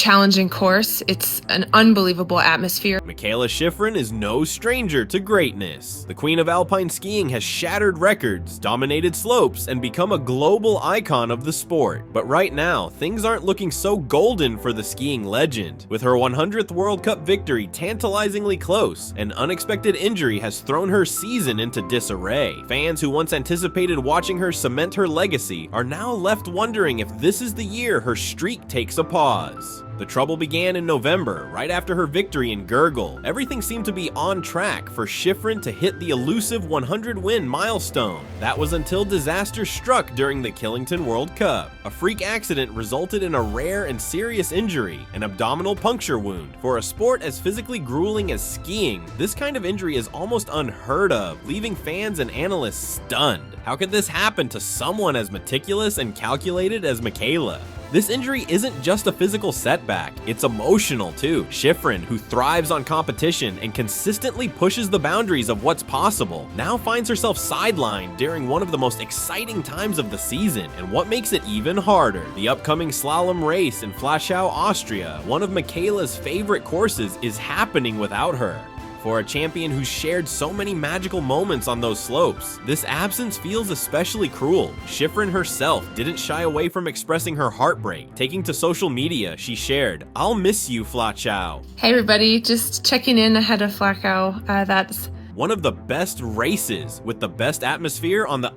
challenging course. It's an unbelievable atmosphere. Mikaela Shiffrin is no stranger to greatness. The queen of alpine skiing has shattered records, dominated slopes, and become a global icon of the sport. But right now, things aren't looking so golden for the skiing legend. With her 100th World Cup victory tantalizingly close, an unexpected injury has thrown her season into disarray. Fans who once anticipated watching her cement her legacy are now left wondering if this is the year her streak takes a pause. The trouble began in November, right after her victory in Gurgel. Everything seemed to be on track for Shiffrin to hit the elusive 100-win milestone. That was until disaster struck during the Killington World Cup. A freak accident resulted in a rare and serious injury, an abdominal puncture wound. For a sport as physically grueling as skiing, this kind of injury is almost unheard of, leaving fans and analysts stunned. How could this happen to someone as meticulous and calculated as Mikaela? This injury isn't just a physical setback, it's emotional too. Shiffrin, who thrives on competition and consistently pushes the boundaries of what's possible, now finds herself sidelined during one of the most exciting times of the season. And what makes it even harder, the upcoming slalom race in Flachau, Austria, one of Mikaela's favorite courses, is happening without her. For a champion who's shared so many magical moments on those slopes, this absence feels especially cruel. Shiffrin herself didn't shy away from expressing her heartbreak. Taking to social media, she shared, "I'll miss you, Flachau." Hey everybody, just checking in ahead of Flachau. That's one of the best races with the best atmosphere on the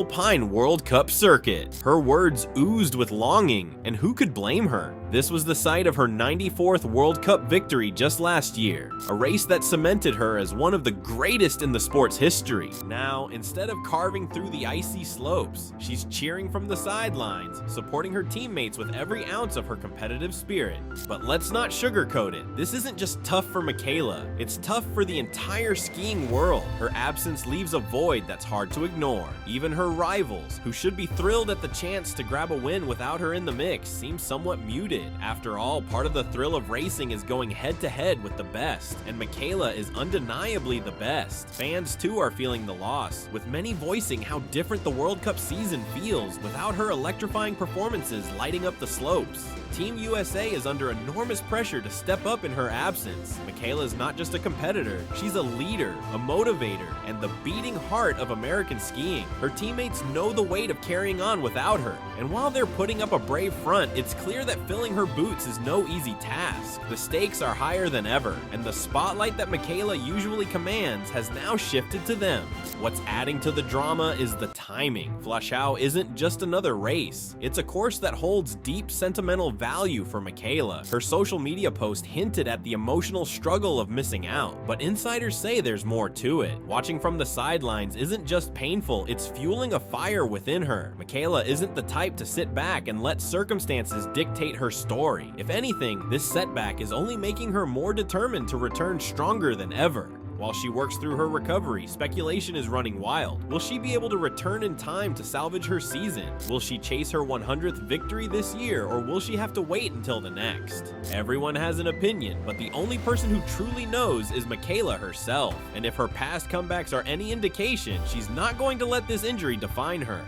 Pine World Cup circuit. Her words oozed with longing, and who could blame her? This was the site of her 94th World Cup victory just last year, a race that cemented her as one of the greatest in the sport's history. Now, instead of carving through the icy slopes, she's cheering from the sidelines, supporting her teammates with every ounce of her competitive spirit. But let's not sugarcoat it. This isn't just tough for Mikaela, it's tough for the entire skiing world. Her absence leaves a void that's hard to ignore. Even her rivals, who should be thrilled at the chance to grab a win without her in the mix, seem somewhat muted. After all, part of the thrill of racing is going head-to-head with the best, and Mikaela is undeniably the best. Fans too are feeling the loss, with many voicing how different the World Cup season feels without her electrifying performances lighting up the slopes. Team USA is under enormous pressure to step up in her absence. Mikaela is not just a competitor, she's a leader, a motivator, and the beating heart of American skiing. Her teammates know the weight of carrying on without her, and while they're putting up a brave front, it's clear that filling her boots is no easy task. The stakes are higher than ever, and the spotlight that Mikaela usually commands has now shifted to them. What's adding to the drama is the timing. Flachau isn't just another race, it's a course that holds deep sentimental value for Mikaela. Her social media post hinted at the emotional struggle of missing out, but insiders say there's more to it. Watching from the sidelines isn't just painful, it's fueling a fire within her. Mikaela isn't the type to sit back and let circumstances dictate her story. If anything, this setback is only making her more determined to return stronger than ever. While she works through her recovery, speculation is running wild. Will she be able to return in time to salvage her season? Will she chase her 100th victory this year, or will she have to wait until the next? Everyone has an opinion, but the only person who truly knows is Mikaela herself. And if her past comebacks are any indication, she's not going to let this injury define her.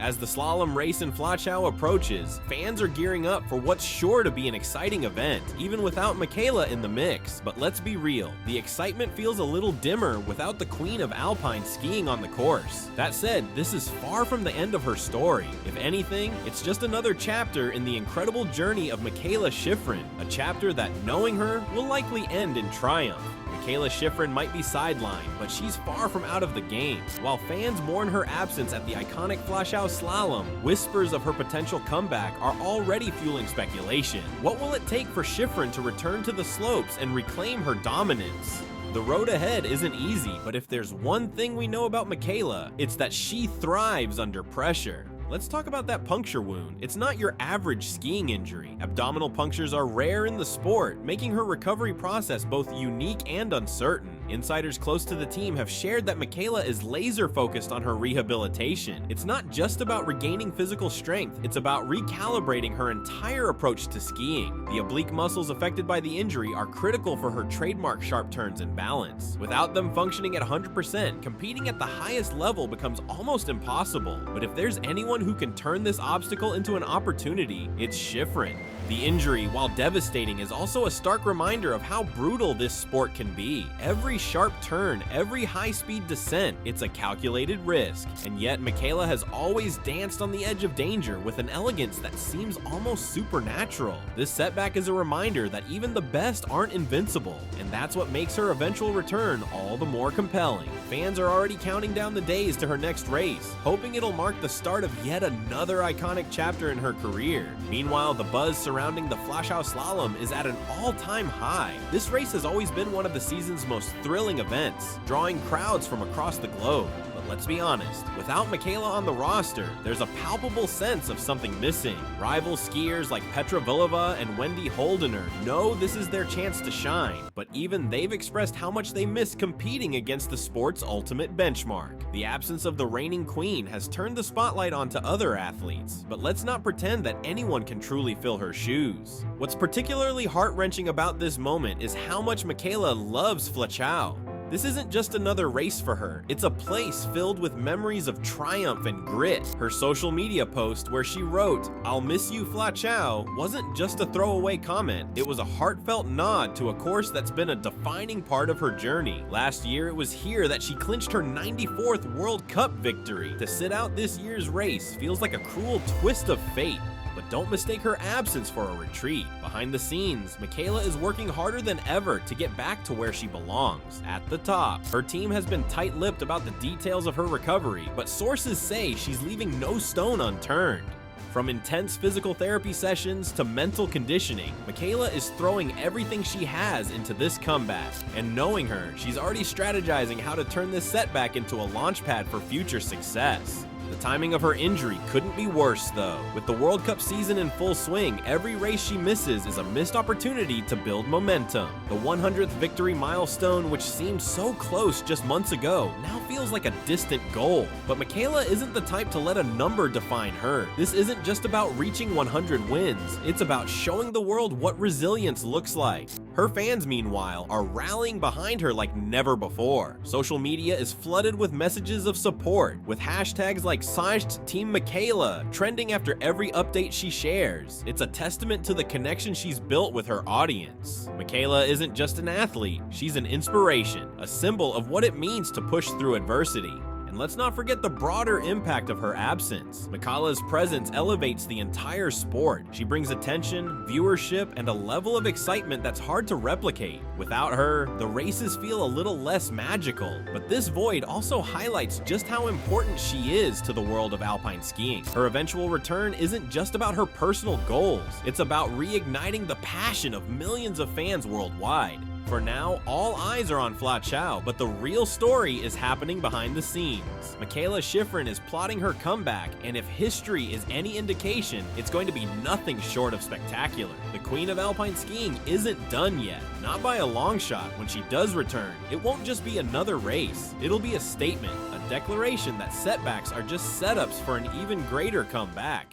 As the slalom race in Flachau approaches, fans are gearing up for what's sure to be an exciting event, even without Mikaela in the mix. But let's be real, the excitement feels a little dimmer without the queen of alpine skiing on the course. That said, this is far from the end of her story. If anything, it's just another chapter in the incredible journey of Mikaela Shiffrin, a chapter that, knowing her, will likely end in triumph. Mikaela Shiffrin might be sidelined, but she's far from out of the game. While fans mourn her absence at the iconic Flachau slalom, whispers of her potential comeback are already fueling speculation. What will it take for Shiffrin to return to the slopes and reclaim her dominance? The road ahead isn't easy, but if there's one thing we know about Mikaela, it's that she thrives under pressure. Let's talk about that puncture wound. It's not your average skiing injury. Abdominal punctures are rare in the sport, making her recovery process both unique and uncertain. Insiders close to the team have shared that Mikaela is laser focused on her rehabilitation. It's not just about regaining physical strength, it's about recalibrating her entire approach to skiing. The oblique muscles affected by the injury are critical for her trademark sharp turns and balance. Without them functioning at 100%, competing at the highest level becomes almost impossible. But if there's anyone who can turn this obstacle into an opportunity, it's Shiffrin. The injury, while devastating, is also a stark reminder of how brutal this sport can be. Every sharp turn, every high-speed descent, it's a calculated risk. And yet, Mikaela has always danced on the edge of danger with an elegance that seems almost supernatural. This setback is a reminder that even the best aren't invincible, and that's what makes her eventual return all the more compelling. Fans are already counting down the days to her next race, hoping it'll mark the start of yet another iconic chapter in her career. Meanwhile, the buzz surrounding the Flachau slalom is at an all-time high. This race has always been one of the season's most thrilling events, drawing crowds from across the globe. But let's be honest, without Mikaela on the roster, there's a palpable sense of something missing. Rival skiers like Petra Vlhova and Wendy Holdener know this is their chance to shine, but even they've expressed how much they miss competing against the sport's ultimate benchmark. The absence of the reigning queen has turned the spotlight onto other athletes, but let's not pretend that anyone can truly fill her shoes. What's particularly heart-wrenching about this moment is how much Mikaela loves Flachau. This isn't just another race for her, it's a place filled with memories of triumph and grit. Her social media post where she wrote, "I'll miss you Flachau," wasn't just a throwaway comment, it was a heartfelt nod to a course that's been a defining part of her journey. Last year, it was here that she clinched her 94th World Cup victory. To sit out this year's race feels like a cruel twist of fate. But don't mistake her absence for a retreat. Behind the scenes, Mikaela is working harder than ever to get back to where she belongs, at the top. Her team has been tight-lipped about the details of her recovery, but sources say she's leaving no stone unturned. From intense physical therapy sessions to mental conditioning, Mikaela is throwing everything she has into this comeback. And knowing her, she's already strategizing how to turn this setback into a launchpad for future success. The timing of her injury couldn't be worse, though. With the World Cup season in full swing, every race she misses is a missed opportunity to build momentum. The 100th victory milestone, which seemed so close just months ago, now feels like a distant goal. But Mikaela isn't the type to let a number define her. This isn't just about reaching 100 wins, it's about showing the world what resilience looks like. Her fans, meanwhile, are rallying behind her like never before. Social media is flooded with messages of support, with hashtags like #SanctTeamMikaela trending after every update she shares. It's a testament to the connection she's built with her audience. Mikaela isn't just an athlete, she's an inspiration, a symbol of what it means to push through adversity. And let's not forget the broader impact of her absence. Mikaela's presence elevates the entire sport. She brings attention, viewership, and a level of excitement that's hard to replicate. Without her, the races feel a little less magical. But this void also highlights just how important she is to the world of alpine skiing. Her eventual return isn't just about her personal goals. It's about reigniting the passion of millions of fans worldwide. For now, all eyes are on Flachau, but the real story is happening behind the scenes. Mikaela Shiffrin is plotting her comeback, and if history is any indication, it's going to be nothing short of spectacular. The queen of alpine skiing isn't done yet, not by a long shot. When she does return, it won't just be another race. It'll be a statement, a declaration that setbacks are just setups for an even greater comeback.